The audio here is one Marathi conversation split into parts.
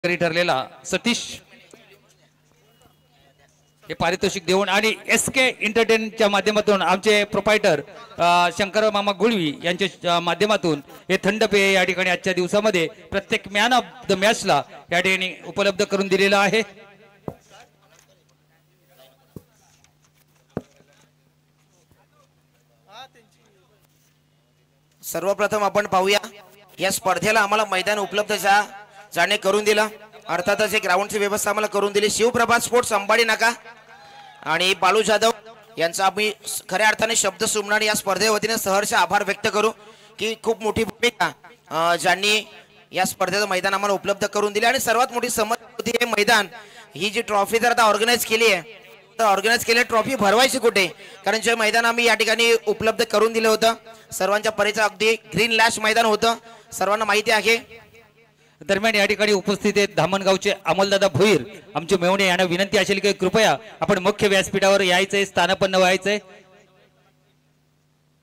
ठरलेला सतीश हे पारितोषिक देऊन आणि एसके एंटरटेनच्या माध्यमातून आमचे प्रोपायटर शंकर मामा गुळवी यांच्या माध्यमातून हे थंड पेय या ठिकाणी आजच्या दिवसामध्ये प्रत्येक मॅन ऑफ द मॅचला या ठिकाणी उपलब्ध करून दिलेला आहे। सर्वप्रथम आपण पाहूया या स्पर्धेला आम्हाला मैदान उपलब्ध जाणे करून दिला, अर्थातच एक ग्राउंडची व्यवस्था आम्हाला करून दिली शिवप्रभात स्पोर्ट्स अंबाडी नाका आणि बाळू जाधव यांचा आम्ही खऱ्या अर्थाने शब्द सुमनाने या स्पर्धेवतीने सहर्ष आभार व्यक्त करू की खूप मोठी भूमिका ज्यांनी या स्पर्धेचं मैदान आम्हाला उपलब्ध करून दिले। आणि सर्वात मोठी समस्या होती हे मैदान, ही जी ट्रॉफी जर आता ऑर्गनाइज केली आहे तर ऑर्गनाइज केलेली ट्रॉफी भरवायची कुठे, कारण जे मैदान आम्ही या ठिकाणी उपलब्ध करून दिलं होतं सर्वांच्या परीचं अगदी ग्रीन लॅश मैदान होतं, सर्वांना माहिती आहे। दरम्यान या ठिकाणी उपस्थित आहेत धामणगावचे अमोलदादा भोईर आमचे मेवणे यांना विनंती असेल की कृपया आपण मुख्य व्यासपीठावर यायचंय, स्थानापन्न व्हायचंय।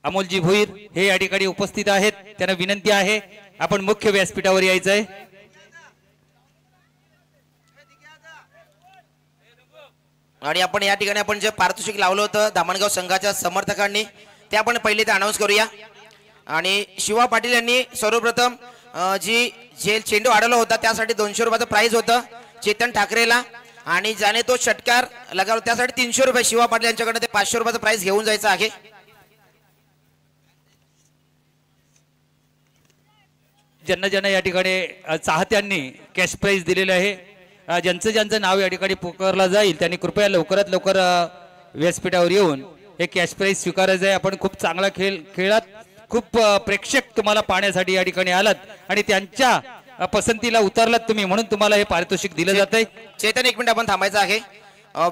अमोलजी भोईर हे या ठिकाणी उपस्थित आहेत, त्यांना विनंती आहे आपण मुख्य व्यासपीठावर यायचंय। आणि आपण या ठिकाणी आपण जे पारितोषिक लावलं होतं धामणगाव संघाच्या समर्थकांनी ते आपण पहिले ते अनाउन्स करूया। आणि शिवा पाटील यांनी सर्वप्रथम जी चेंडू अडवला होता त्यासाठी 200 रुपयाचं प्राइज होतं चेतन ठाकरेला, आणि ज्याने तो षटकार लगावला त्यासाठी 300 रुपये शिवा पाटील यांच्याकडे ते 500 रुपयाचं प्राइज घेऊन जायचं आहे। ज्यांना ज्यांना या ठिकाणी चाहत्यांनी कॅश प्राइज दिलेलं आहे, ज्यांचं नाव या ठिकाणी पुकारला जाईल त्यांनी कृपया लवकरात लवकर व्यासपीठावर येऊन हे कॅश प्राइज स्वीकारायचं आहे। आपण खूप चांगला खेळात, खूप प्रेक्षक तुम्हाला पाहण्यासाठी या ठिकाणी आलात आणि त्यांच्या पसंतीला उतरलात तुम्ही, म्हणून तुम्हाला हे पारितोषिक दिलं जात आहे। चेतन एक मिनिट आपण थांबायचं आहे,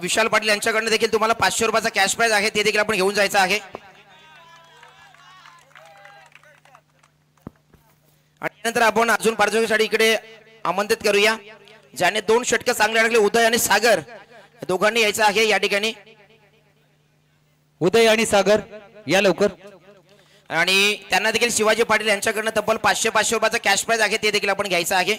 विशाल पाटील यांच्याकडनं देखील तुम्हाला 500 रुपयाचा कॅश प्राइज आहे ते देखील आपण घेऊन जायचं आहे। आणि नंतर आपण अजून पारितोषिकासाठी इकडे आमंत्रित करूया ज्याने 2 षटकं चांगले अडकले, उदय आणि सागर दोघांनी यायचं आहे या ठिकाणी। उदय आणि सागर या लवकर, आणि त्यांना देखील शिवाजी पाटील यांच्याकडनं तब्बल 500 रुपयाचा कॅश प्राइज आहे ते देखील आपण घ्यायचं आहे।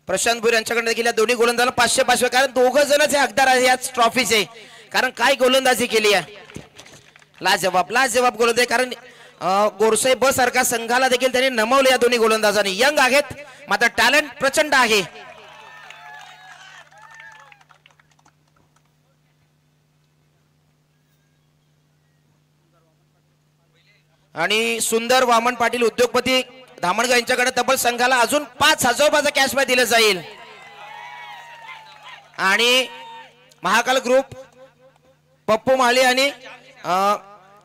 प्रशांत भुईर यांच्याकडे देखील या दोन्ही गोलंदाजाला 500 कारण दोघं जणच हे हकदार आहे या ट्रॉफीचे, कारण काय गोलंदाजी केली आहे, लाजवाब गोलंदाजी। कारण गोरसे ब सारखा संघाला देखील त्यांनी नमवले या दोन्ही गोलंदाजांनी, यंग आहेत मात्र टॅलेंट प्रचंड आहे। आणि सुंदर वामन पाटील उद्योगपती धामणगाव यांच्याकडे तब्बल संघाला अजून 5000 रुपयाचा कॅश प्राइज दिलं जाईल। आणि महाकाल ग्रुप पप्पू माळी आणि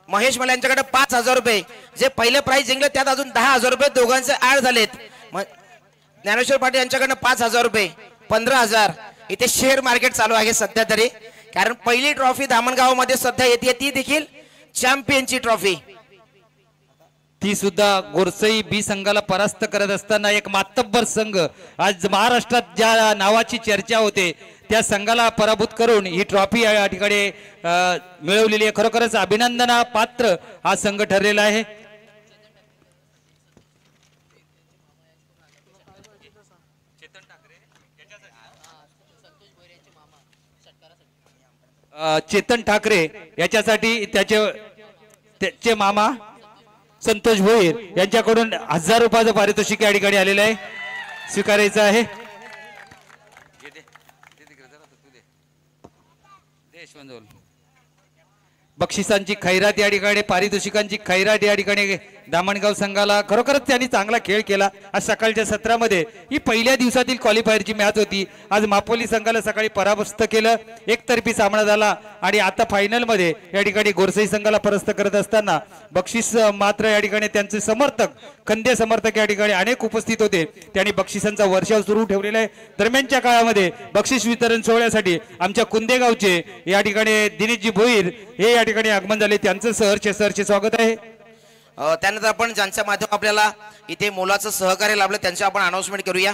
महेश माळे यांच्याकडे 5000 रुपये, जे पहिले प्राइज जिंकले त्यात अजून 10000 रुपये दोघांचे ऍड झालेत। ज्ञानेश्वर पाटील यांच्याकडनं 5000 रुपये, 15000। इथे शेअर मार्केट चालू आहे सध्या तरी, कारण पहिली ट्रॉफी धामणगावमध्ये सध्या येते ती देखील चॅम्पियनची ट्रॉफी, ती सुद्धा गोरसई बी संघाला परास्त करत असताना एक मातब्बर संघ आज महाराष्ट्रात ज्या नावाची चर्चा होते त्या संघाला पराभूत करून ही ट्रॉफी या ठिकाणी मिळवलेली आहे। खरोखरच अभिनंदना पात्र हा संघ ठरलेला आहे। चेतन ठाकरे याच्यासाठी त्याचे मामा संतोष भोईर यांच्याकडून 1000 रुपयाचं पारितोषिक या ठिकाणी आलेलं आहे, स्वीकारायचं आहे। बक्षिसांची खैरात या ठिकाणी, पारितोषिकांची खैरात या ठिकाणी धामणगाव संघाला, खरोखरच त्यांनी चांगला खेळ केला। आज सकाळच्या सत्रामध्ये ही पहिल्या दिवसातील क्वालिफायरची मॅच होती, आज मापोली संघाला सकाळी पराभूत केलं, एकतर्फी सामना झाला आणि आता फायनल मध्ये या ठिकाणी गोरसई संघाला परास्त करत असताना बक्षीस मात्र या ठिकाणी त्यांचे समर्थक, खंदे समर्थक या ठिकाणी अनेक उपस्थित होते, त्यांनी बक्षिसांचा वर्षाव सुरू ठेवलेला आहे। दरम्यानच्या काळामध्ये बक्षीस वितरण सोहळ्यासाठी आमच्या कुंदेगावचे या ठिकाणी दिनेशजी भोईर हे या ठिकाणी आगमन झाले, त्यांचं सहर्ष स्वागत आहे। त्यानंतर आपण ज्यांच्या माध्यमातून आपल्याला इथे मोलाचं सहकार्य लाभलं त्यांचे आपण अनाउन्समेंट करूया।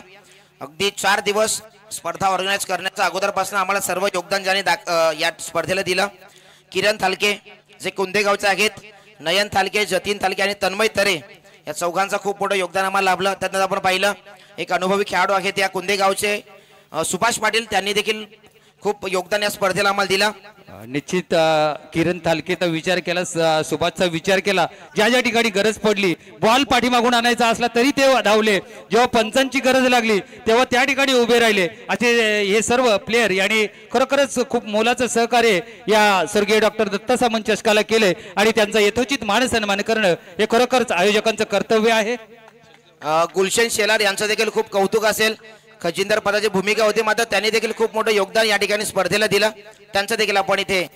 अगदी 4 दिवस स्पर्धा ऑर्गनाईज करण्याच्या अगोदरपासून आम्हाला सर्व योगदान ज्याने या स्पर्धेला दिलं, किरण थालके जे कुंदेगावचे आहेत, नयन थालके, जतीन थालके आणि तन्मय तरे, या चौघांचा खूप मोठं योगदान आम्हाला लाभलं. त्यानंतर आपण पाहिलं एक अनुभवी खेळाडू आहेत या कुंदेगावचे सुभाष पाटील, त्यांनी देखील खूप योगदान या स्पर्धेला आम्हाला दिलं. निश्चित किरण थालकेचा विचार केला, सुभाषचा विचार केला, ज्या ज्या ठिकाणी गरज पडली, बॉल पाठीमागून आणायचा असला तरी ते धावले, जेव्हा पंचांची गरज लागली तेव्हा त्या ठिकाणी उभे राहिले. असे हे सर्व प्लेयर यांनी खरोखरच खूप मोलाचं सहकार्य या स्वर्गीय डॉक्टर दत्ता सामंत चषकाला केले आणि त्यांचा यथोचित मान सन्मान करणं हे खरोखरच आयोजकांचं कर्तव्य आहे. गुलशन शेलार यांचं देखील खूप कौतुक असेल. खजिनदार पदाची भूमिका होती, मात्र त्यांनी देखील खूप मोठं योगदान या ठिकाणी स्पर्धेला दिलं. त्यांचं देखील आपण इथे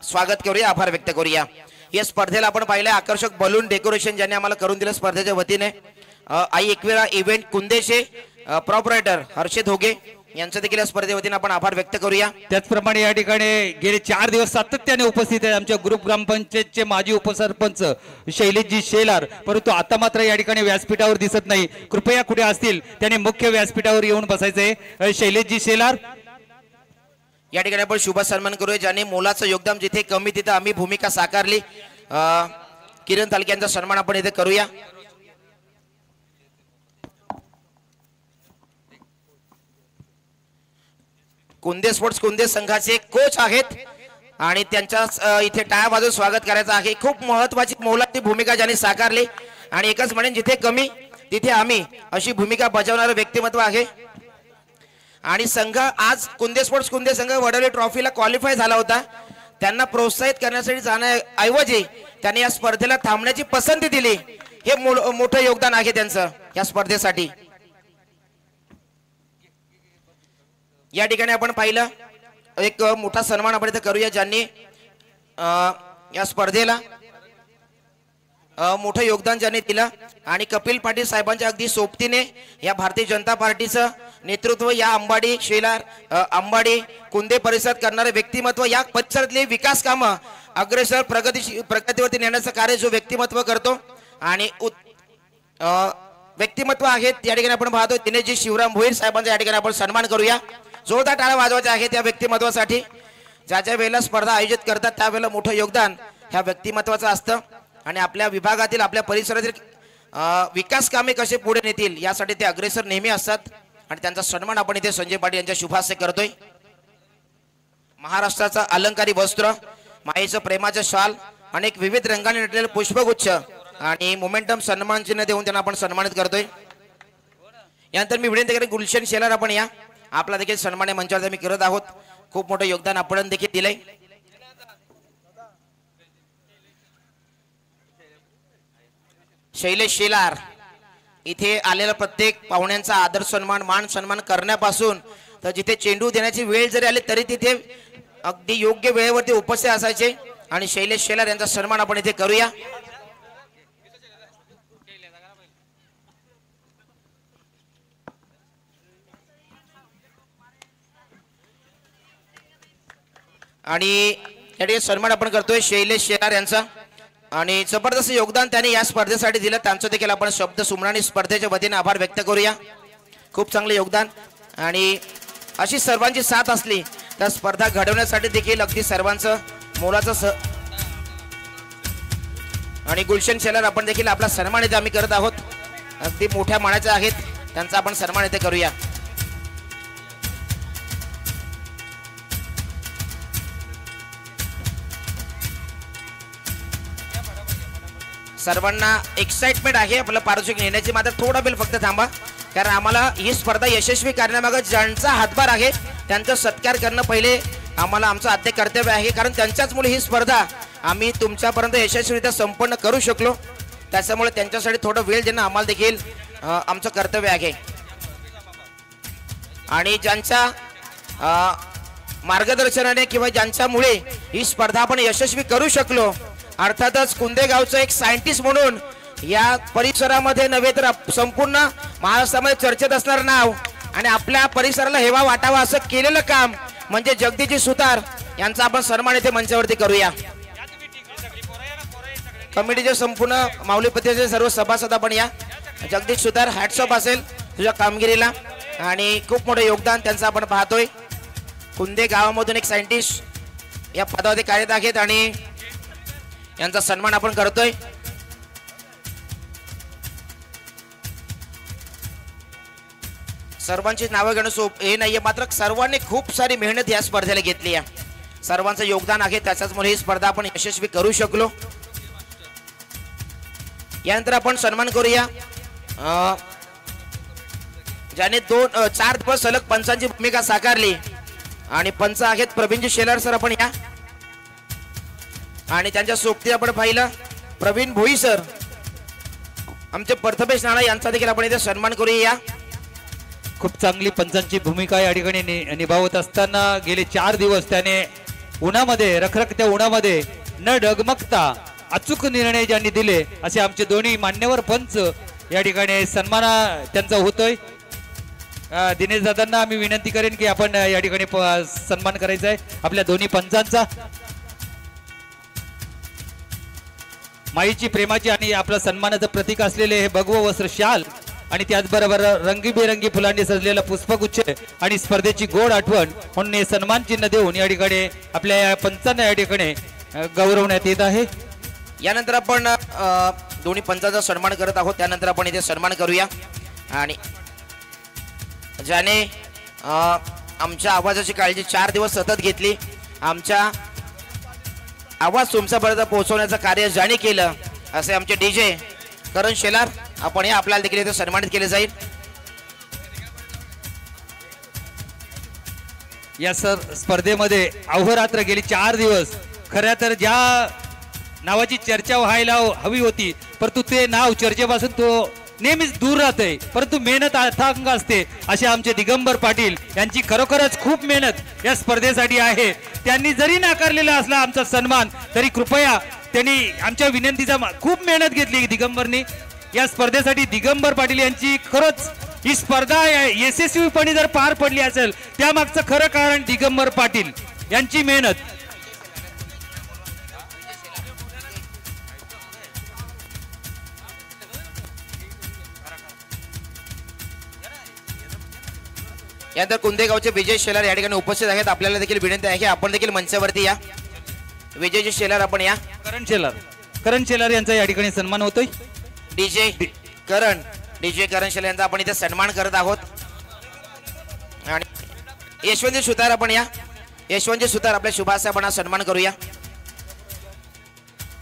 स्वागत करूया, आभार व्यक्त करूया. या स्पर्धेला आपण पाहिलं आकर्षक बलून डेकोरेशन ज्यांनी आम्हाला करून दिलं स्पर्धेच्या वतीने. आई एकवेळा इव्हेंट कुंदेचे प्रॉपरायटर हर्षद होगे यांचं देखील या स्पर्धेवतीने आपण आभार व्यक्त करूया. त्याचप्रमाणे या ठिकाणी गेले 4 दिवस सातत्याने उपस्थित आहेत आमच्या ग्रुप ग्रामपंचायतचे माजी उपसरपंच शैलेशजी शेलार, परंतु आता मात्र या ठिकाणी व्यासपीठावर दिसत नाही. कृपया कुठे असतील त्याने मुख्य व्यासपीठावर येऊन बसायचंय. शैलेशजी शेलार या ठिकाणी आपण शुभ सन्मान करूया, ज्यांनी मोलाचं योगदान, जिथे कमी तिथे आम्ही भूमिका साकारली. किरण थालके यांचा सन्मान आपण इथे करूया. कुंदे स्पोर्ट्स कुंदे संघाचे कोच आहेत आणि त्यांच्या इथे टाळ्या वाजवून स्वागत करायचं आहे. खूप महत्वाची मोलाची भूमिका ज्यांनी साकारली आणि एकच म्हणेन, जिथे कमी तिथे आम्ही अशी भूमिका बजावणारं व्यक्तिमत्व आहे. आणि संघ आज कुंदे स्पोर्ट्स कुंदे संघ वडवली ट्रॉफीला क्वालिफाय झाला होता. त्यांना प्रोत्साहित करण्यासाठी जाण्याऐवजी त्यांनी या स्पर्धेला थांबण्याची पसंती दिली. हे मोठं योगदान आहे त्यांचं या स्पर्धेसाठी. या ठिकाणी आपण पाहिलं एक मोठा सन्मान आपण इथे करूया, ज्यांनी या स्पर्धेला मोठं योगदान ज्यांनी दिलं. आणि कपिल पाटील साहेबांच्या अगदी सोबतीने या भारतीय जनता पार्टीचं नेतृत्व या अंबाडी शेलार अंबाडी कुंदे परिसरात करणारे व्यक्तिमत्व, या परिसरातली विकास कामं अग्रेसर प्रगतीवरती नेण्याचं कार्य जो व्यक्तिमत्व करतो आणि व्यक्तिमत्व आहेत या ठिकाणी आपण पाहतो. दिनेशजी शिवराम भोईर साहेबांचा या ठिकाणी आपण सन्मान करूया. जोरदार टाळ्या वाजवायच्या आहेत या व्यक्तिमत्वासाठी. ज्या ज्या वेळेला स्पर्धा आयोजित करतात त्यावेळेला मोठं योगदान ह्या व्यक्तिमत्वाचं असतं आणि आपल्या विभागातील आपल्या परिसरातील विकास कामे कसे पुढे नेतील यासाठी ते अग्रेसर नेहमी असतात आणि त्यांचा सन्मान आपण इथे संजय पाटील यांच्या शुभास्ते करतोय. महाराष्ट्राचा अलंकारी वस्त्र, मायेचं प्रेमाचं शाल, अनेक विविध रंगाने नटलेले पुष्पगुच्छ आणि मोमेंटम सन्मान चिन्ह देऊन त्यांना आपण सन्मानित करतोय. यानंतर मी विनंती करेन गुलशन शेलार आपण या, आपला देखील सन्मान मंचावर मी करत आहोत. खूप मोठं योगदान आपण देखील दिलंय. शैलेश शेलार इथे आलेला प्रत्येक पाहुण्यांचा आदर सन्मान मान सन्मान करण्यापासून तर जिथे चेंडू देण्याची वेळ जरी आली तरी तिथे अगदी योग्य वेळेवरती उपस्थित असायचे आणि शैलेश शेलार यांचा सन्मान आपण इथे करूया. आणि या ठिकाणी सन्मान आपण करतोय शैलेश शेलार यांचा आणि जबरदस्त योगदान त्यांनी या स्पर्धेसाठी दिलं. त्यांचं देखील आपण शब्द सुमराणी स्पर्धेच्या वतीने आभार व्यक्त करूया. खूप चांगलं योगदान आणि अशी सर्वांची साथ असली तर स्पर्धा घडवण्यासाठी देखील अगदी सर्वांचं मोलाचं आणि गुलशन शेलार आपण देखील आपला सन्मान इथे आम्ही करत आहोत. अगदी मोठ्या मानाचे आहेत, त्यांचा आपण सन्मान इथे करूया. सर्वांना एक्साइटमेंट आहे आपलं पारितोषिक नेण्याची, मात्र थोडा वेळ फक्त थांबा, कारण आम्हाला ही स्पर्धा यशस्वी करण्यामागे ज्यांचा हातभार आहे त्यांचा सत्कार करणं पहिले आम्हाला आमचं आद्य कर्तव्य आहे. कारण त्यांच्याचमुळे ही स्पर्धा आम्ही तुमच्यापर्यंत यशस्वीरित्या संपन्न करू शकलो. त्याच्यामुळे त्यांच्यासाठी थोडा वेळ देणं आम्हाला देखील आमचं कर्तव्य आहे. आणि ज्यांच्या मार्गदर्शनाने किंवा ज्यांच्यामुळे ही स्पर्धा आपण यशस्वी करू शकलो, अर्थातच कुंदेगावचं एक सायंटिस्ट म्हणून या परिसरामध्ये नव्हे तर संपूर्ण महाराष्ट्रामध्ये चर्चेत असणारं नाव आणि आपल्या परिसराला हेवा वाटावा असं केलेलं काम म्हणजे जगदीशजी सुतार यांचा आपण सन्मान इथे मंचावरती करूया. कमिटीचे संपूर्ण माऊलीपतीचे सर्व सभासद आपण या. जगदीश सुतार, हॅट्स ऑफ असेल तुझ्या कामगिरीला. आणि खूप मोठं योगदान त्यांचं आपण पाहतोय. कुंदे गावामधून एक सायंटिस्ट या पदावरती कार्यरत आहेत आणि यांचा सन्मान आपण करतोय. सर्वांची नावं घेणं हे नाहीये, मात्र सर्वांनी खूप सारी मेहनत या स्पर्धेला घेतली आहे. सर्वांचं योगदान आहे, त्याच्याचमुळे ही स्पर्धा आपण यशस्वी करू शकलो. यानंतर आपण सन्मान करूया ज्याने 4 दिवस सलग पंचांची भूमिका साकारली आणि पंच आहेत प्रवीणजी शेलार सर. आपण या आणि त्यांच्या सोबती आपण पाहिलं प्रवीण भोई सर, आमचे प्रथमेश नाना यांचा देखील आपण इथे सन्मान करूया. खूप चांगली पंचांची भूमिका या ठिकाणी निभावत असताना गेले 4 दिवस त्याने उन्हामध्ये रखरखत्या उन्हामध्ये न डगमगता अचूक निर्णय ज्यांनी दिले असे आमचे दोन्ही मान्यवर पंच या ठिकाणी सन्मान त्यांचा होतोय. दिनेश दादांना आम्ही विनंती करेन की आपण या ठिकाणी सन्मान करायचा आहे आपल्या दोन्ही पंचांचा. माईची प्रेमाची आणि आपल्या सन्मानाचं प्रतीक असलेले हे भगवं वस्त्र शाल आणि त्याचबरोबर रंगीबेरंगी फुलांनी सजलेला पुष्पगुच्छ आणि स्पर्धेची गोड आठवण म्हणून हे सन्मान चिन्ह देऊन या ठिकाणी आपल्या या पंचांना या ठिकाणी गौरवण्यात येत आहे. यानंतर आपण दोन्ही पंचांचा सन्मान करत आहोत. त्यानंतर आपण इथे सन्मान करूया आणि ज्याने आमच्या आवाजाची काळजी 4 दिवस सतत घेतली, आमच्या आवाज तुमच्यापर्यंत पोहोचवण्याचं कार्य ज्याने केलं असे आमचे डीजे करण शेलार. आपण हे आपल्याला देखील इथे सन्मानित केले जाईल. या स्पर्धेमध्ये अहोरात्र गेली 4 दिवस खऱ्या तर ज्या नावाची चर्चा व्हायला हवी होती परंतु ते नाव चर्चेपासून तो नेहमीच दूर राहते, परंतु मेहनत अथांग असते असे आमचे दिगंबर पाटील यांची खरोखरच खूप मेहनत या स्पर्धेसाठी आहे. त्यांनी जरी नाकारलेला असला आमचा सन्मान तरी कृपया त्यांनी आमच्या विनंतीचा खूप मेहनत घेतली दिगंबरनी या स्पर्धेसाठी. दिगंबर पाटील यांची खरंच ही स्पर्धा यशस्वीपणे जर पार पडली असेल त्यामागचं खरं कारण दिगंबर पाटील यांची मेहनत. यानंतर कुंदेगावचे विजय शेलार या ठिकाणी उपस्थित आहेत. आपल्याला देखील विनंती आहे की आपण देखील मंचावरती या. विजयजी शेलार आपण या. करण शेलार यांचा या ठिकाणी सन्मान होतोय. डीजे करण शेलार यांचा आपण इथे सन्मान करत आहोत. आणि यशवंतजी सुतार आपण या. यशवंतजी सुतार आपल्या शुभास आपण सन्मान करूया.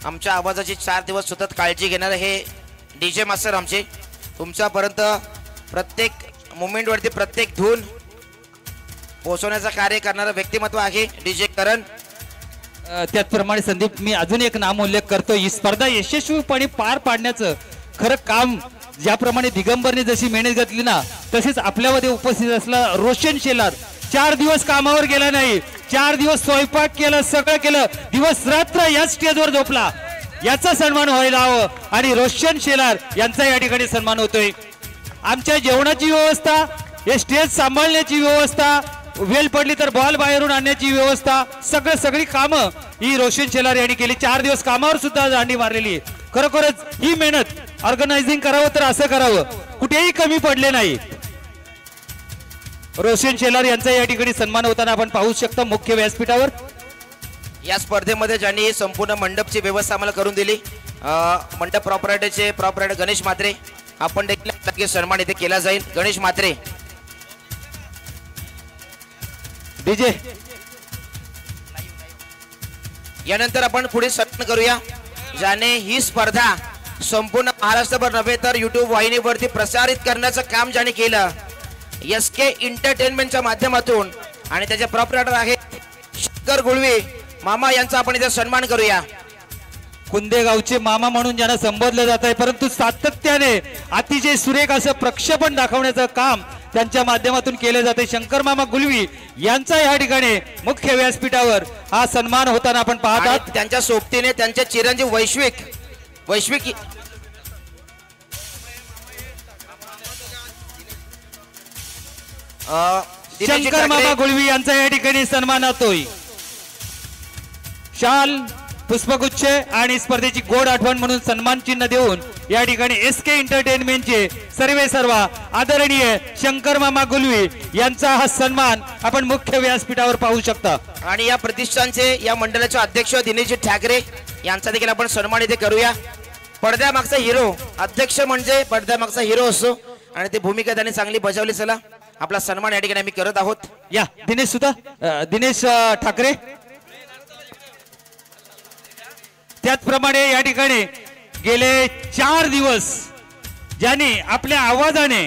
आमच्या आवाजाची 4 दिवस सतत काळजी घेणारे हे डीजे मास्टर आमचे, तुमच्यापर्यंत प्रत्येक मुवमेंट वरती प्रत्येक धून पोहोचवण्याचं कार्य करणारं व्यक्तिमत्व आहे डीजे करण. त्याचप्रमाणे संदीप मी अजून एक नाम उल्लेख करतो. ही स्पर्धा यशस्वीपणे पार पाडण्याचं खरं काम ज्याप्रमाणे दिगंबरने जशी मेहनत घेतली ना तसेच आपल्यामध्ये उपस्थित असला रोशन शेलार 4 दिवस कामावर गेला नाही, 4 दिवस स्वयंपाक केलं, सगळं केलं, दिवस रात्र या स्टेजवर झोपला, याचा सन्मान व्हायला हवं आणि रोशन शेलार यांचा या ठिकाणी सन्मान होतोय. आमच्या जेवणाची व्यवस्था, हे स्टेज सांभाळण्याची व्यवस्था, वेळ पडली तर बॉल बाहेरून आणण्याची व्यवस्था, सगळी कामं ही रोशन शेलार यांनी केली. 4 दिवस कामावर सुद्धा दांडी मारलेली. खरोखरच ही मेहनत ऑर्गनायझिंग करावं तर असं करावं, कुठेही कमी पडले नाही. रोशन शेलार यांचा या ठिकाणी सन्मान होताना आपण पाहू शकता मुख्य व्यासपीठावर. या स्पर्धेमध्ये ज्यांनी संपूर्ण मंडपची व्यवस्था आम्हाला करून दिली मंडप प्रॉपरायटर गणेश म्हात्रे, आपण देखील सन्मान इथे केला जाईल. गणेश म्हात्रे डीजे. यानंतर आपण पुढे सन्मान करूया ज्याने ही स्पर्धा संपूर्ण महाराष्ट्रभर नव्हे तर युट्यूब वाहिनीवरती प्रसारित करण्याचं काम ज्याने केलं, SK एंटरटेनमेंटच्या माध्यमातून, आणि त्याचे प्रॉपरायटर आहे शंकर गुळवी मामा यांचा आपण इथे सन्मान करूया. कुंदेगावचे मामा म्हणून ज्यांना संबोधलं जात आहे परंतु सातत्याने अतिशय सुरेख असं प्रक्षेपण दाखवण्याचं काम त्यांच्या माध्यमातून केले जाते. शंकर मामा गुलवी यांचा या ठिकाणी मुख्य व्यासपीठावर हा सन्मान होताना आपण पाहत आहात. त्यांच्या सोबतीने त्यांचे चिरंजीव वैश्विक शंकर मामा गुळवी यांचा या ठिकाणी सन्मान होतोय. शाल पुष्पगुच्छ आणि स्पर्धेची गोड आठवण म्हणून सन्मान चिन्ह देऊन या ठिकाणी SK एंटरटेनमेंटचे सर्व आदरणीय शंकर मामा गुलवी यांचा हा सन्मान आपण मुख्य व्यासपीठावर पाहू शकता। आणि या प्रतिष्ठानचे या मंडळाचे अध्यक्ष दिनेश ठाकरे यांचा देखील आपण सन्मान इथे करूया। पडद्यामागचा हिरो, अध्यक्ष म्हणजे पडद्यामागचा हिरो असतो आणि ती भूमिका त्यांनी चांगली बजावली। चला आपला सन्मान या ठिकाणी आम्ही करत आहोत। या दिनेश ठाकरे, त्याचप्रमाणे या ठिकाणी गेले 4 दिवस ज्यांनी आपल्या आवाजाने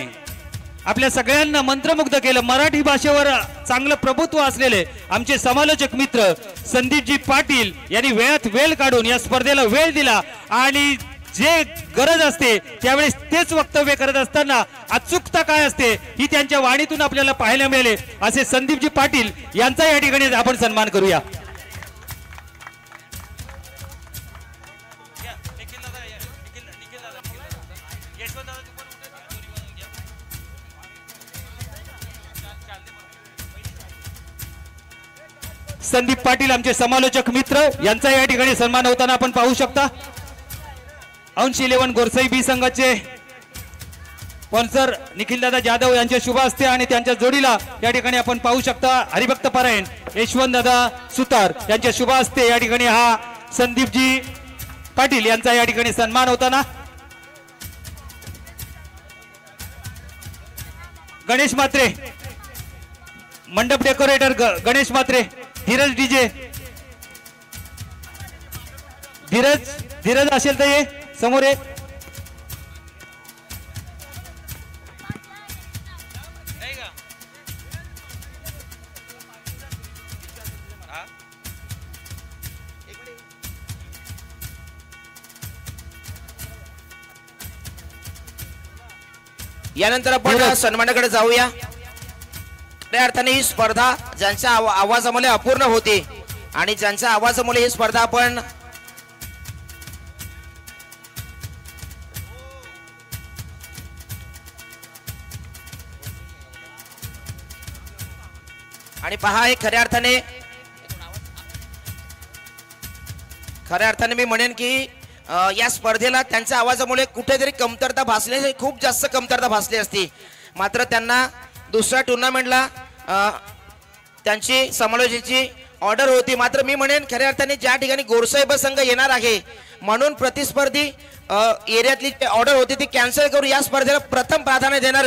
आपल्या सगळ्यांना मंत्रमुग्ध केलं, मराठी भाषेवर चांगलं प्रभुत्व असलेले आमचे समालोचक मित्र संदीपजी पाटील यांनी वेळात वेळ काढून या स्पर्धेला वेळ दिला आणि जे गरज असते त्यावेळेस तेच वक्तव्य करत असताना अचूकता काय असते ही त्यांच्या वाणीतून आपल्याला पाहायला मिळेल। असे संदीपजी पाटील यांचा या ठिकाणी आपण सन्मान करूया। संदीप पाटील आमचे समालोचक मित्र यांचा या ठिकाणी सन्मान होताना आपण पाहू शकता। अंश 11 गोरसाई बी संघाचे स्पॉन्सर निखिलदादा जाधव यांच्या शुभ हस्ते आणि त्यांच्या जोडीला या ठिकाणी आपण पाहू शकता हरिभक्त पारायण यशवंतदादा सुतार यांच्या शुभ हस्ते या ठिकाणी हा संदीपजी पाटील यांचा या ठिकाणी सन्मान होताना। गणेश मात्रे मंडप डेकोरेटर गणेश मात्रे, धीरज डीजे, धीरज असेल तर ये समोर ये। यानंतर आपण सन्मानाकडे जाऊया। त्या अर्थाने ही स्पर्धा ज्यांच्या आवाजामुळे अपूर्ण होते आणि ज्यांच्या आवाजामुळे ही स्पर्धा आपण आणि पहा हे खऱ्या अर्थाने मी म्हणेन की या स्पर्धेला त्यांच्या आवाजामुळे कुठेतरी कमतरता भासली, खूप जास्त कमतरता भासली असती, मात्र त्यांना दुसऱ्या टुर्नामेंटला त्यांची समालोचनाची ऑर्डर होती। मात्र मी म्हणेन खऱ्या अर्थाने ज्या ठिकाणी गोरसाहेब संघ येणार आहे म्हणून प्रतिस्पर्धी एरियातली ऑर्डर होती ती कॅन्सल करून या स्पर्धेला प्रथम प्राधान्य देणार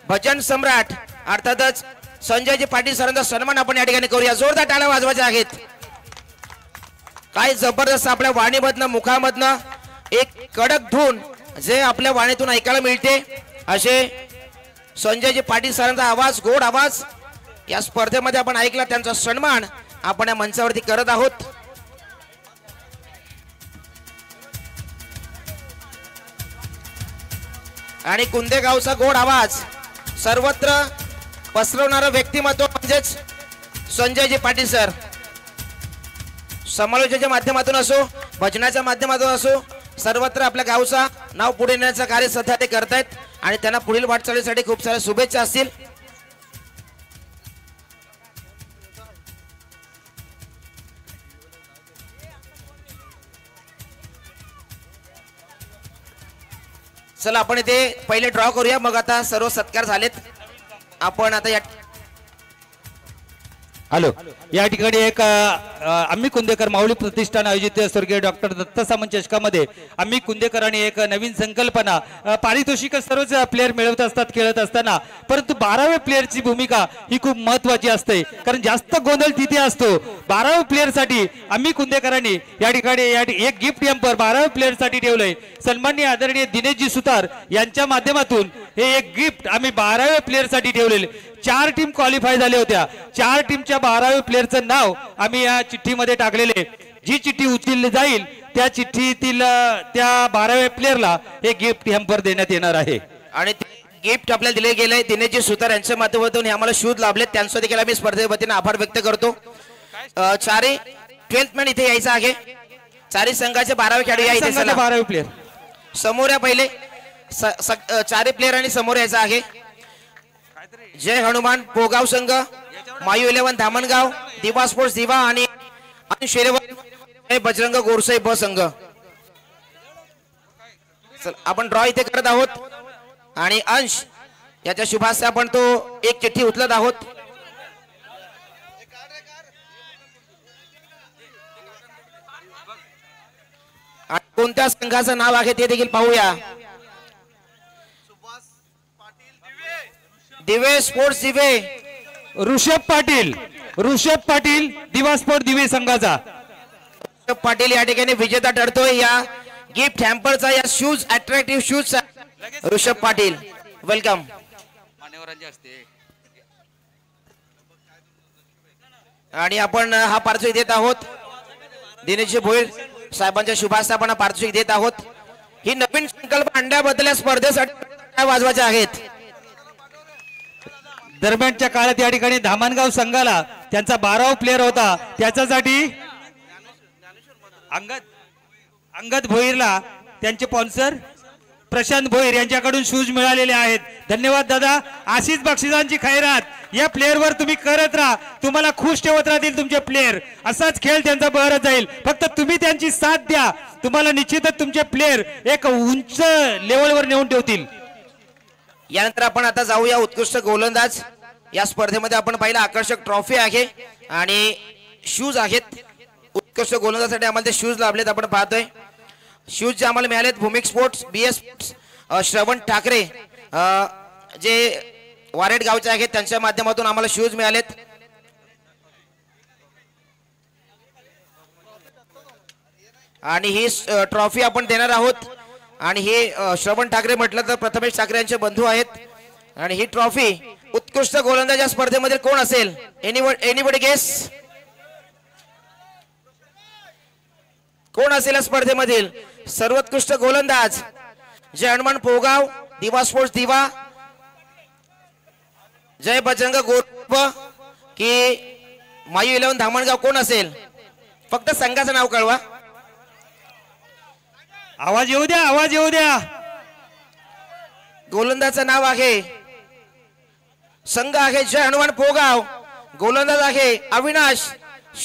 भजन सम्राट अर्थातच संजयजी पाटील सरांचा सन्मान आपण या ठिकाणी करूया। जोरदार टाळ्या वाजवायच्या आहेत। काय जबरदस्त आपल्या वाणीमधनं मुखामधनं एक कडक धून जे आपल्या वाणीतून ऐकायला मिळते असे संजयजी पाटील सरांचा आवाज, गोड आवाज या स्पर्धेमध्ये आपण ऐकला, त्यांचा सन्मान आपण या मंचावरती करत आहोत। आणि कुंदेगावचा गोड आवाज सर्वत्र पसरवणारं व्यक्तिमत्व म्हणजेच संजयजी पाटील सर। समालोचनाच्या माध्यमातून असो, भजनाच्या माध्यमातून असो, सर्वत्र आपल्या गावचा नाव पुढे नेण्याचं कार्य सध्या ते करतायत आणि त्यांना पुढील वाटचालीसाठी खूप साऱ्या शुभेच्छा असतील। चला आपण इथे पहिले ड्रॉ करूया, मग आता सर्व सत्कार झालेत। आपण आता हॅलो या ठिकाणी एक आम्ही कुंदेकर माऊली प्रतिष्ठान आयोजित स्वर्गीय डॉक्टर दत्त सामंत चषकामध्ये आम्ही कुंदेकरांनी एक नवीन संकल्पना, पारितोषिक सर्वच प्लेयर मिळवत असतात खेळत असताना, परंतु 12व्या प्लेयरची भूमिका ही खूप महत्वाची असते, कारण जास्त गोंधळ तिथे असतो। 12व्या प्लेयर साठी आम्ही कुंदेकरांनी या ठिकाणी एक गिफ्ट हॅम्पर 12व्या प्लेयर साठी ठेवलंय। सन्माननीय आदरणीय दिनेशजी सुतार यांच्या माध्यमातून हे एक गिफ्ट आम्ही 12व्या प्लेयर साठी ठेवलेले। 4 टीम क्वालिफाय झाले होत्या, 4 टीमच्या 12व्या प्लेयरचं नाव आम्ही या चिठ्ठीमध्ये टाकलेले। जी चिठ्ठी उचलली जाईल त्या चिठ्ठीतील त्या 12व्या प्लेयरला हे गिफ्ट हॅम्पर देण्यात येणार आहे। आणि गिफ्ट आपल्याला दिले गेले दिनेशजी सुतार यांच्या माध्यमातून हे आम्हाला शोध लाभले, त्यांचा देखील आम्ही स्पर्धेवतीने आभार व्यक्त करतो। 4 12th मॅन इथे यायचं आहे। 4 संघाचे 12वे खेळाडू या इथे 12वे प्लेयर समोर या, पहिले 4 प्लेयर आणि समोर यायचं आहे। जय हनुमान पोगाव संघ, मायू 11 धामणगाव, दिवा स्पोर्ट्स दिवा आणि जय बजरंग गोरसाई ब संघ. चल आपण ड्रॉ इथे करत आहोत आणि अंश याच्या शुभास्ते आपण तो एक चिठ्ठी उचलत आहोत. आणि कोणत्या संघाचं नाव आहे ते देखील पाहूया. दिवे स्पोर्ट्स दिवे. ऋषभ पाटील दिवा स्पोर्ट दिवे संघाचा. ऋषभ पाटील या ठिकाणी विजेता ठरतोय या गिफ्ट हॅम्परचा, या shoes attractive shoes. Rishabh Patil welcome. आणि आपण हा पारितोषिक देत आहोत दिनेश भोईर साहेबांच्या शुभास्ते आपण पारितोषिक देत आहोत. ही नवीन संकल्पना अंड्याबद्दल स्पर्धेसाठी काय वाजवायचे आहेत. दरम्यानच्या काळात या ठिकाणी धामणगाव संघाला त्यांचा 12वा प्लेअर होता, त्याच्यासाठी अंगद भोईरला त्यांचे स्पॉन्सर प्रशांत भोईर यांच्याकडून शूज मिळालेले आहेत. धन्यवाद दादा. अशीच बक्षिसांची खैरात या प्लेअरवर तुम्ही करत राहा, तुम्हाला खुश ठेवत राहतील तुमचे प्लेअर. असाच खेळ त्यांचा बहरत जाईल, फक्त तुम्ही त्यांची साथ द्या, तुम्हाला निश्चितच तुमचे प्लेअर एक उंच लेवलवर नेऊन ठेवतील. यानंतर आपण आता जाऊया उत्कृष्ट गोलंदाज या स्पर्धेमध्ये. आपण पाहिलं आकर्षक ट्रॉफी आहे आणि शूज आहेत. उत्कृष्ट गोलंदाजासाठी आम्हाला ते शूज लाभलेत. आपण पाहतोय शूज जे आम्हाला मिळालेत भूमिक स्पोर्ट्स BS श्रवण ठाकरे जे वारेड गावचे आहेत त्यांच्या माध्यमातून आम्हाला शूज मिळालेत. आणि ही ट्रॉफी आपण देणार आहोत. आणि हे श्रवण ठाकरे म्हटलं तर प्रथमेश ठाकरे यांचे बंधू आहेत. आणि ही ट्रॉफी उत्कृष्ट गोलंदाज या स्पर्धेमध्ये कोण असेल. एनीबडी गेस कोण असेल या स्पर्धेमधील सर्वोत्कृष्ट गोलंदाज. जय हनुमान पोगाव दिवा स्पोर्ट्स दिवा, जय बजरंग गोरप की मायू 11 धामणगाव कोण असेल. फक्त संघाचं नाव कळवा. आवाज येऊ द्या, आवाज येऊ द्या. गोलंदाजचं नाव आहे, संघ आहे जय हनुमान पोगाव, गोलंदाज आहे अविनाश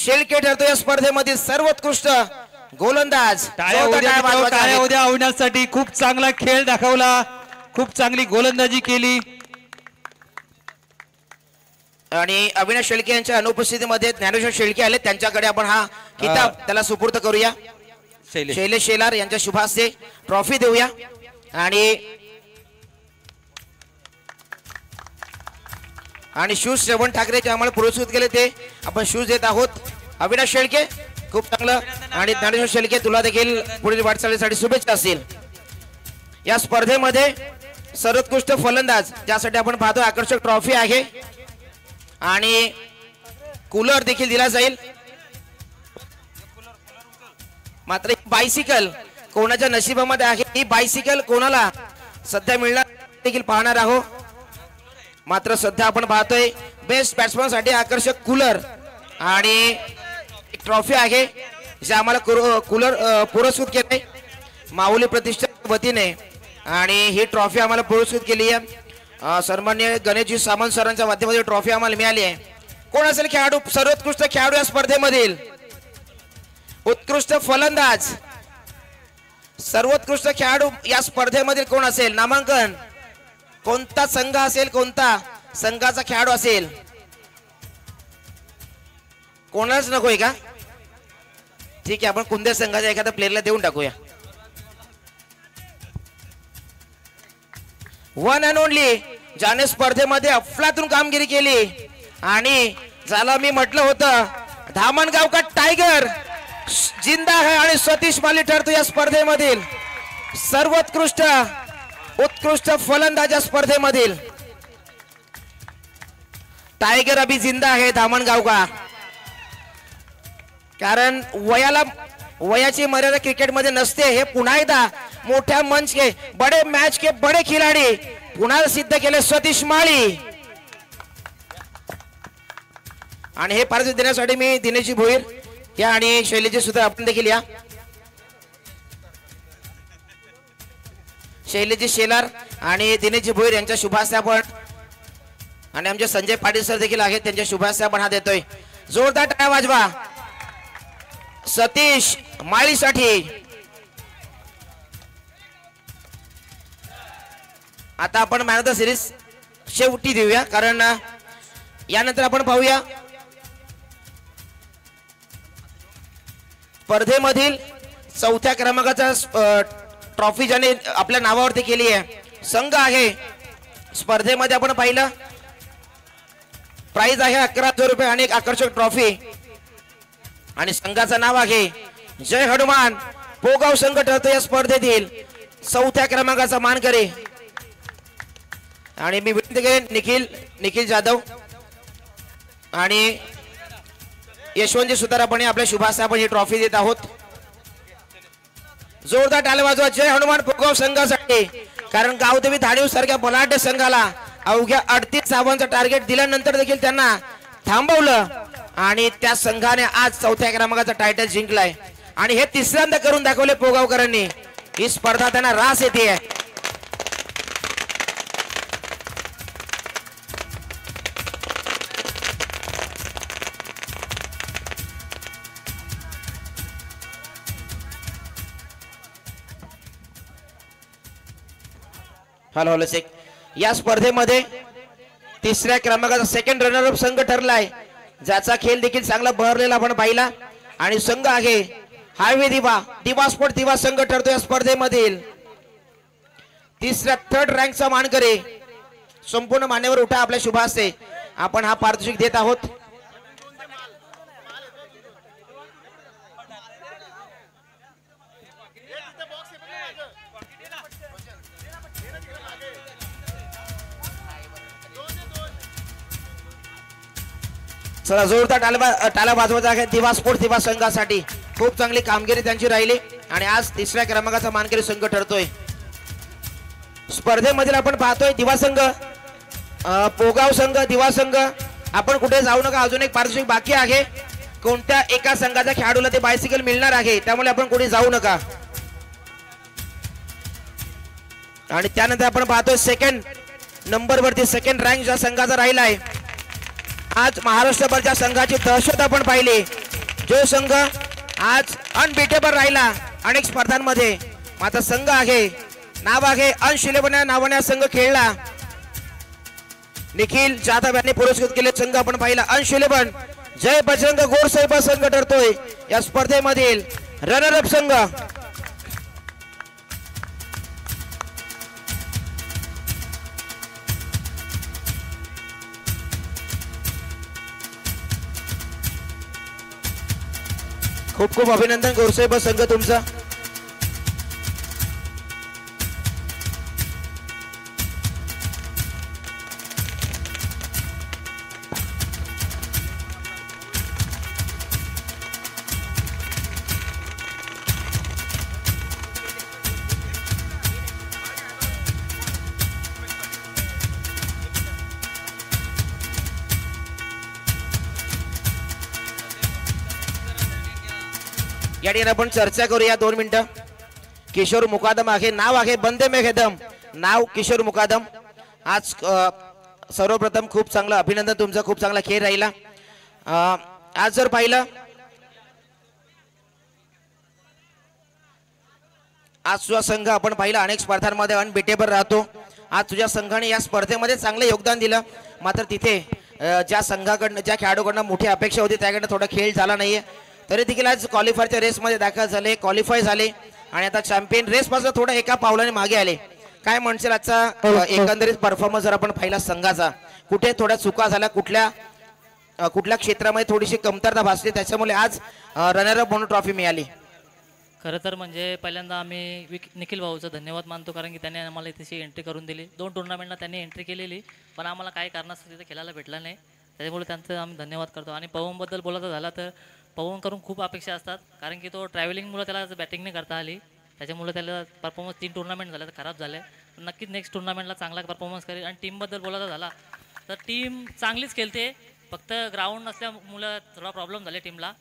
शेळके ठरतो या स्पर्धेमधील सर्वोत्कृष्ट गोलंदाज. टाळ्या उद्या अविनाशसाठी. खूप चांगला खेळ दाखवला, खूप चांगली गोलंदाजी केली. आणि अविनाश शेळके यांच्या अनुपस्थितीमध्ये ज्ञानेश्वर शेळके आले, त्यांच्याकडे आपण हा किताब त्याला सुपूर्द करूया. शैलेश शेलार यांच्या शुभास्ते ट्रॉफी देऊया. आणि शूज श्रवण ठाकरे जे आम्हाला पुरस्कृत केले ते आपण शूज देत आहोत. अविनाश शेळके खूप चांगलं. आणि ज्ञानेश्वर शेळके तुला देखील पुढील वाटचालीसाठी शुभेच्छा असतील. या स्पर्धेमध्ये सर्वोत्कृष्ट फलंदाज ज्यासाठी आपण पाहतो आकर्षक ट्रॉफी आहे आणि कूलर देखील दिला जाईल. मात्र बायसिकल कोणाच्या नशिबामध्ये आहे, ही बायसिकल कोणाला सध्या मिळणार देखील पाहणार आहोत. मात्र सध्या आपण पाहतोय बेस्ट बॅट्समन साठी आकर्षक कूलर आणि एक ट्रॉफी आहे जे आम्हाला कूलर पुरस्कृत केले माऊली प्रतिष्ठानच्या वतीने. आणि ही ट्रॉफी आम्हाला पुरस्कृत केली आहे सन्माननीय गणेशजी सामंत सरांच्या माध्यमातून ट्रॉफी आम्हाला मिळाली आहे. कोण असेल खेळाडू सर्वोत्कृष्ट खेळाडू या स्पर्धेमधील. उत्कृष्ट फलंदाज सर्वोत्कृष्ट खेळाडू या स्पर्धेमधील कोण असेल. नामांकन कोणता संघ असेल, कोणता संघाचा खेळाडू असेल. कोणालाच नकोय का. ठीक आहे, आपण कोणत्या संघाच्या एखाद्या प्लेअरला देऊन टाकूया. वन अँड ओनली ज्याने स्पर्धेमध्ये अफलातून कामगिरी केली आणि झालं मी म्हटलं होतं धामणगाव का टायगर जिंदा है आणि सतीश माली ठरतो या स्पर्धेमधील सर्वोत्कृष्ट उत्कृष्ट फलंदाज या स्पर्धेमधील. टायगर अभी जिंदा है धामणगाव का. कारण वयाची मर्यादा क्रिकेटमध्ये नसते. हे पुन्हा एकदा मोठ्या मंच के बडे मॅच के बडे खिलाडी पुन्हा सिद्ध केले सतीश माळी. आणि हे पारितोषिक देण्यासाठी मी दिनेशजी भोईर या आणि शैलेशजी सुद्धा आपण देखील या. शैलेशजी शेलार आणि दिनेशजी भोईर यांच्या शुभास्ते आपण आणि आमचे संजय पाटील सर देखील आहेत त्यांच्या शुभास्ते आपण हा देतोय. जोरदार टाळ्या वाजवा. सतीश माळीसाठी. आता आपण मॅन ऑफ द सिरीज शेवटी देऊया, कारण यानंतर आपण पाहूया स्पर्धेमधील 4थ्या क्रमांकाचा ट्रॉफी ज्याने आपल्या नावावरती केली आहे संघ आहे. स्पर्धेमध्ये आपण पाहिलं प्राइज आहे 11,000 रुपये आणि एक आकर्षक ट्रॉफी. आणि संघाचं नाव आहे जय हनुमान. पोगाव संघ ठरतो या स्पर्धेतील 4थ्या क्रमांकाचा मानकरी. आणि मी विनंती करेन निखिल जाधव आणि यशवंतजी सुतार आपण आपल्या शुभास आपण ही ट्रॉफी देत आहोत. जोरदार टाळ्या वाजवा जय हनुमान पोगाव संघासाठी. कारण गावदेवी धाडीव सारख्या बलाढ्य संघाला अवघ्या 38 धावांचं टार्गेट दिल्यानंतर देखील त्यांना थांबवलं आणि त्या संघाने आज 4थ्या क्रमांकाचा टायटल जिंकलाय. आणि हे तिसऱ्यांदा करून दाखवले पोगावकरांनी. ही स्पर्धा त्यांना रास येते. हॅलो लसिक. या स्पर्धेमध्ये 3ऱ्या क्रमांकाचा सेकंड रनर अप संघ ठरलाय, ज्याचा खेळ देखील चांगला बहरलेला आपण पाहिला. आणि संघ आहे हायवे दिवा स्पोर्ट दिवा संघ ठरतो या स्पर्धेमधील 3ऱ्या थर्ड रँकचा मानकरी. संपूर्ण मान्यवर उठा आपल्या शुभ हस्ते आपण हा पारितोषिक देत आहोत. चला जोरदार टाळ्या वाजवायचा आहे दिवा स्पोर्ट दिवा संघासाठी. खूप चांगली कामगिरी त्यांची राहिली आणि आज 3ऱ्या क्रमांकाचा मानकरी संघ ठरतोय. स्पर्धेमध्ये आपण पाहतोय दिवा संघ पोगाव संघ दिवा संघ. आपण कुठे जाऊ नका, अजून एक पारितोषिक बाकी आहे. कोणत्या एका संघाच्या खेळाडूला ते बायसिकल मिळणार आहे, त्यामुळे आपण कुठे जाऊ नका. आणि त्यानंतर आपण पाहतोय सेकंड नंबर वरती सेकंड रँक ज्या संघाचा राहिला आहे. आज महाराष्ट्रभरच्या संघाची दहशत आपण पाहिली. जो संघ आज अनबिटेबल राहिला अनेक स्पर्धांमध्ये. माझा संघ आहे नाव आहे अनशिलेबन नावाने संघ खेळला. निखिल जाधव यांनी पुरस्कृत केले संघ आपण पाहिला अनशिलेबन. जय बजरंग गोरसाहेब संघ ठरतोय या स्पर्धेमधील रनर अप संघ. खूप खूप अभिनंदन गोरसाहेब संघ तुमचा. या ठिकाणी आपण चर्चा करूया 2 मिनिटं. किशोर मुकादम आहे नाव आहे बंदे में कदम. नाव किशोर मुकादम. आज सर्वप्रथम खूप चांगलं अभिनंदन तुमचा. खूप चांगला खेळ राहिला. आज जर पाहिलं आज तुझा संघ आपण पाहिला अनेक स्पर्धांमध्ये अनबिटेबल राहतो. आज तुझ्या संघाने या स्पर्धेमध्ये चांगलं योगदान दिलं. मात्र तिथे ज्या संघाकडनं ज्या खेळाडूकडनं मोठी अपेक्षा होती त्याकडनं थोडा खेळ झाला नाहीये. तरी देखील आज क्वालिफायरच्या रेसमध्ये दाखल झाले, क्वालिफाय झाले आणि आता चॅम्पियन रेस पासून थोडं एका पावलाने मागे आले. काय म्हणशील आजचा एकंदरीत परफॉर्मन्स जर आपण पाहिला संघाचा, कुठे थोड्या चुका झाल्या, कुठल्या क्षेत्रामध्ये थोडीशी कमतरता भासली, त्याच्यामुळे आज रनर अप म्हणून ट्रॉफी मिळाली. खरं तर म्हणजे पहिल्यांदा आम्ही निखिल भाऊचं धन्यवाद मानतो, कारण की त्यांनी आम्हाला इथे एंट्री करून दिली. 2 टुर्नामेंटला त्यांनी एंट्री केलेली, पण आम्हाला काही कारणास्तव तिथे खेळायला भेटला नाही. त्याच्यामुळे त्यांचं आम्ही धन्यवाद करतो. आणि पवनबद्दल बोलायचं झालं तर पवन करून खूप अपेक्षा असतात, कारण की तो ट्रॅव्हलिंगमुळे त्याला बॅटिंग नाही करता आली. त्याच्यामुळे त्याला परफॉर्मन्स 3 टुर्नामेंट झाले तर खराब झाले. पण नक्कीच नेक्स्ट टुर्नामेंटला चांगला परफॉर्मन्स करेल. आणि टीमबद्दल बोलायचं झाला तर टीम चांगलीच खेळते, फक्त ग्राउंड नसल्यामुळं थोडा प्रॉब्लेम झाले टीमला.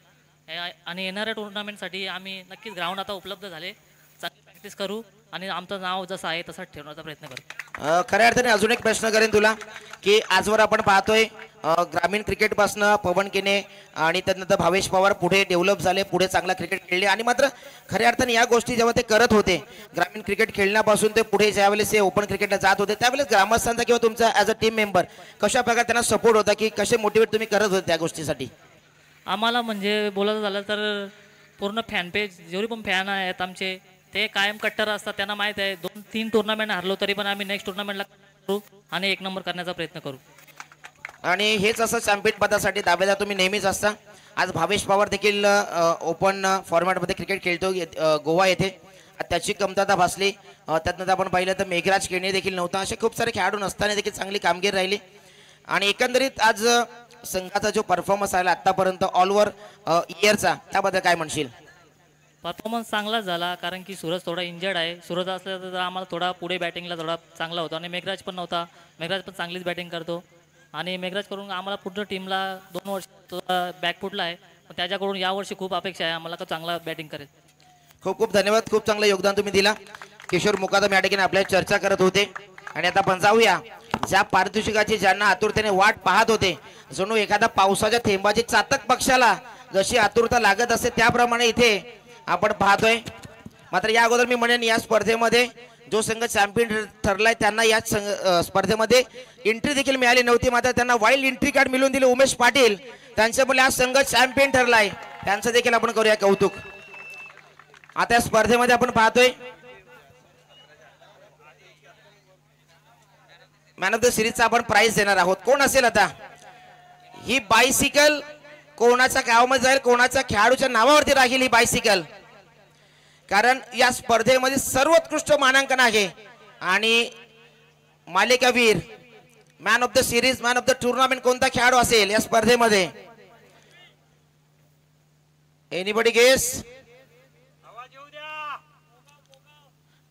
आणि येणाऱ्या टुर्नामेंटसाठी आम्ही नक्कीच ग्राउंड आता उपलब्ध झाले, चांगली प्रॅक्टिस करू आणि आमचं नाव जसं आहे तसंच ठेवण्याचा प्रयत्न करू. खऱ्या अर्थाने अजून एक प्रश्न करेन तुला की आजवर आपण पाहतोय ग्रामीण क्रिकेट पासनं पवन केने आणि त्यानंतर भावेश पवार पुढे डेव्हलप झाले, पुढे चांगला क्रिकेट खेळले आणि मात्र खऱ्या अर्थाने या गोष्टी जेव्हा ते करत होते ग्रामीण क्रिकेट खेळण्यापासून ते पुढे ज्यावेळेस ते ओपन क्रिकेटला जात होते त्यावेळेस ग्रामस्थांचा किंवा तुमचा ॲज अ टीम मेंबर कशा प्रकारे त्यांना सपोर्ट होता की कसे मोटिवेट तुम्ही करत होते त्या गोष्टीसाठी? आम्हाला म्हणजे बोलायचं झालं तर पूर्ण फॅन पेज जेवढे पण फॅन आहेत आमचे ते कायम कट्टर असतात. त्यांना माहीत आहे 2-3 टुर्नामेंट हारलो तरी पण आम्ही नेक्स्ट टुर्नामेंटला करू आणि 1 नंबर करण्याचा प्रयत्न करू. आणि हेच असं चॅम्पियन पदासाठी दावेदार तुम्ही नेहमीच असता. आज भावेश पवार देखील ओपन फॉर्मॅटमध्ये क्रिकेट खेळतो गोवा येथे, त्याची कमतरता भासली. त्यातनं आपण पाहिलं तर मेघराज केणे देखील नव्हता. असे खूप सारे खेळाडू नसताना देखील चांगली कामगिरी राहिली आणि एकंदरीत आज संघाचा जो परफॉर्मन्स आला आतापर्यंत ऑल ओव्हर इयरचा त्याबद्दल काय म्हणशील? परफॉर्मन्स चांगलाच झाला कारण की सूरज थोडा इंजर्ड आहे. सूरज असला तर आम्हाला थोडा पुढे बॅटिंगला थोडा चांगला होता आणि मेघराज पण नव्हता. मेघराज पण चांगलीच बॅटिंग करतो आणि मेघराज करून आम्हाला पुढच्या टीमला 2 वर्ष बॅकफुटला आहे. पण त्याच्याकडून यावर्षी खूप अपेक्षा आहे आम्हाला, का चांगला बॅटिंग करेल. खूप खूप धन्यवाद. खूप चांगलं योगदान तुम्ही दिला. किशोर मुकादम या ठिकाणी आपल्या चर्चा करत होते आणि आता आपण जाऊया ज्या पारितोषिकाची ज्यांना आतुरतेने वाट पाहत होते, जणू एखादा पावसाच्या थेंबाची चातक पक्षाला जशी आतुरता लागत असते त्याप्रमाणे इथे आपण पाहतोय. मात्र या अगोदर मी म्हणेन या स्पर्धेमध्ये जो संघ चॅम्पियन ठरलाय त्यांना या स्पर्धेमध्ये एंट्री देखील मिळाली नव्हती. मात्र त्यांना वाईल्ड एंट्री कार्ड मिळवून दिले उमेश पाटील. त्यांच्यामुळे हा संघ चॅम्पियन ठरलाय, त्यांचं देखील आपण करूया कौतुक. आता या स्पर्धेमध्ये आपण पाहतोय मॅन ऑफ द सिरीजचा आपण प्राइज देणार आहोत. कोण असेल आता? ही बायसिकल कोणाच्या गावामध्ये जाईल, कोणाच्या खेळाडूच्या नावावरती राहील ही बायसिकल, कारण या स्पर्धेमध्ये सर्वोत्कृष्ट मानांकन आहे आणि मालिकावीर man of the series man of the tournament कोणता खेळाडू असेल या स्पर्धेमध्ये? Anybody guess?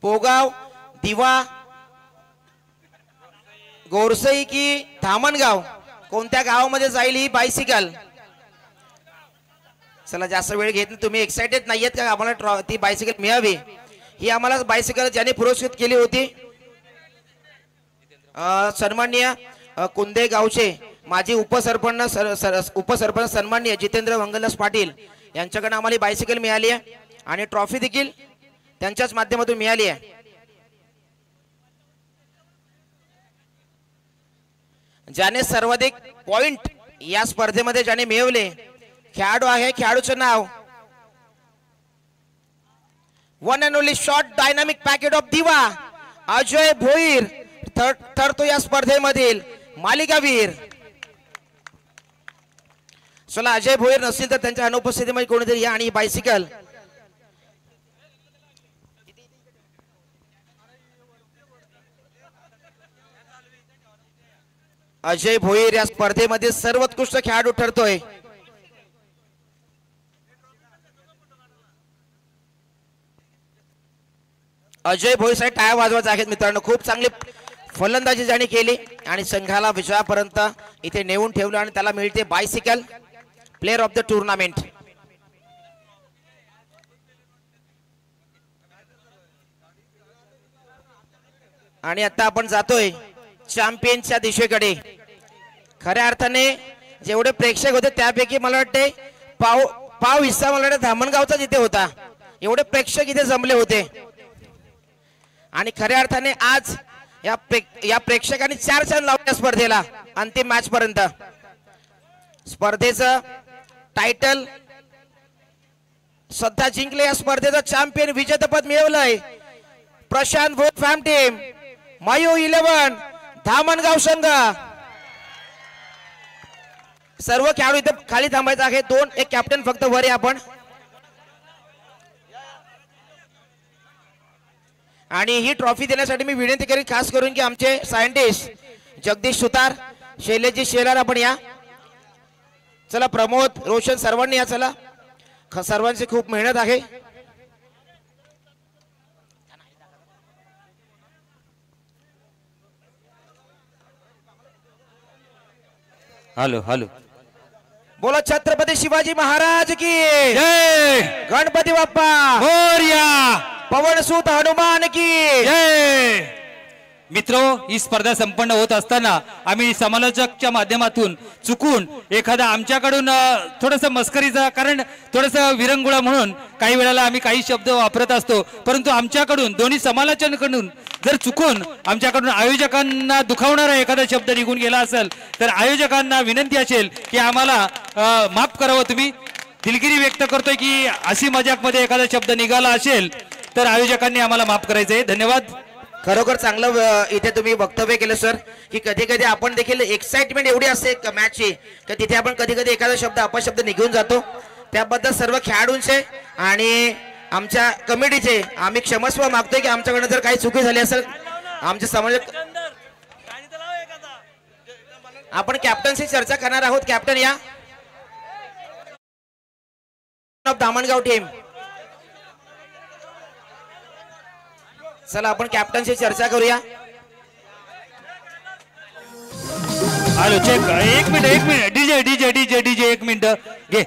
पोगाव, दिवा, गोरसई की धामणगाव, कोणत्या गावामध्ये जाईल ही बायसिकल? चला जास्त वेळ घेत नाही. तुम्ही एक्साइटेड नाहीयेत का आम्हाला ती बायसिकल मिळावी? ही आम्हाला बायसिकल ज्यांनी पुरस्कृत केली होती सन्माननीय कुंदे गावचे माजी उपसरपंच सन्माननीय जितेंद्र वंगलदास पाटील यांच्याकडे आम्हाला बायसिकल मिळाली आहे आणि ट्रॉफी देखील त्यांच्याच माध्यमातून मिळाली आहे. ज्याने सर्वाधिक पॉइंट या स्पर्धेमध्ये ज्याने मिळवले खेळाडू आहे, खेळाडूचं नाव one and only short dynamic packet of Diva Ajay Bhoir ठरतो या स्पर्धेमधील मालिकावीर. चला अजय भोईर नसतील तर त्यांच्या अनुपस्थितीमध्ये कोणीतरी या आणि बायसिकल अजय भोईर या स्पर्धेमध्ये सर्वोत्कृष्ट खेळाडू ठरतोय. अजय भोईर साठी टाळ्या वाजवायचे आहेत मित्रांनो. खूप चांगली फलंदाजी ज्याने केली आणि संघाला विजयापर्यंत इथे नेऊन ठेवलं आणि त्याला मिळते bicycle player of the tournament. आणि आता आपण जातोय चॅम्पियनच्या दिशेकडे. खऱ्या अर्थाने जेवढे प्रेक्षक होते त्यापैकी मला वाटते पाव हिस्सा मला वाटतं धामणगावचा जिथे होता. एवढे प्रेक्षक इथे जमले होते आणि खऱ्या अर्थाने आज या प्रेक्षकांनी 4 छान लावल्या स्पर्धेला अंतिम मॅच पर्यंत. स्पर्धेचं टायटल सध्या जिंकले. या स्पर्धेचं चॅम्पियन विजेतेपद मिळवलंय प्रशांत भोईर फॅम टीम मायू 11 धामणगाव संघ. सर्व खेळाडू इथे खाली थांबायचं आहे. 2-1 कॅप्टन फक्त वर आहे आपण. आणि ही ट्रॉफी देण्यासाठी मी विनंती करीन खास करून की आमचे सायंटिस्ट जगदीश सुतार, शैलेशजी शेलार आपण या. चला प्रमोद, रोशन सर्वांनी या. चला सर्वांची खूप मेहनत आहे. Hello hello. बोला छत्रपती शिवाजी महाराज की जय. गणपती बाप्पा मोरया. पवन सूत हनुमान की जय. मित्रो, ही स्पर्धा संपन्न होत असताना आम्ही समालोचकच्या माध्यमातून चुकून एखादा आमच्याकडून थोडस मस्करीचा, कारण थोडस विरंगुळा म्हणून काही वेळेला आम्ही काही शब्द वापरत असतो, परंतु आमच्याकडून दोन्ही समालोचकांकडून जर चुकून आमच्याकडून आयोजकांना दुखावणारा एखादा शब्द निघून गेला असेल तर आयोजकांना विनंती असेल की आम्हाला माफ करावं. तुम्ही दिलगिरी व्यक्त करतोय की अशी मजाक मध्ये एखादा शब्द निघाला असेल तर आयोजकांनी आम्हाला माफ करायचंय. धन्यवाद. खरोखर चांगलं इथे तुम्ही वक्तव्य केलं सर, की कधी कधी आपण देखील एक्साइटमेंट एवढी असते मॅचची की तिथे आपण कधी कधी एखादा शब्द अपशब्द निघून जातो. त्याबद्दल सर्व खेळाडूंचे आणि आमच्या कमिटीचे आम्ही क्षमस्व मागतोय की आमच्याकडनं जर काही चुकी झाली असेल आमच्या समाजात. आपण कॅप्टनशी चर्चा करणार आहोत. कॅप्टन या दामणगाव टीम. चला आपण कॅप्टनशी चर्चा करूया. Hello check. एक minute DJ DJ DJ DJ एक मिनिट घे.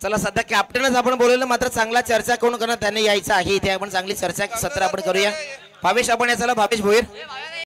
चला सध्या कॅप्टनच आपण बोलवलं, मात्र चांगला चर्चा कोण करणार त्यांनी यायचं आहे. इथे आपण चांगली चर्चा सत्र आपण करूया. भावेश आपण या. चला भावेश भोईर.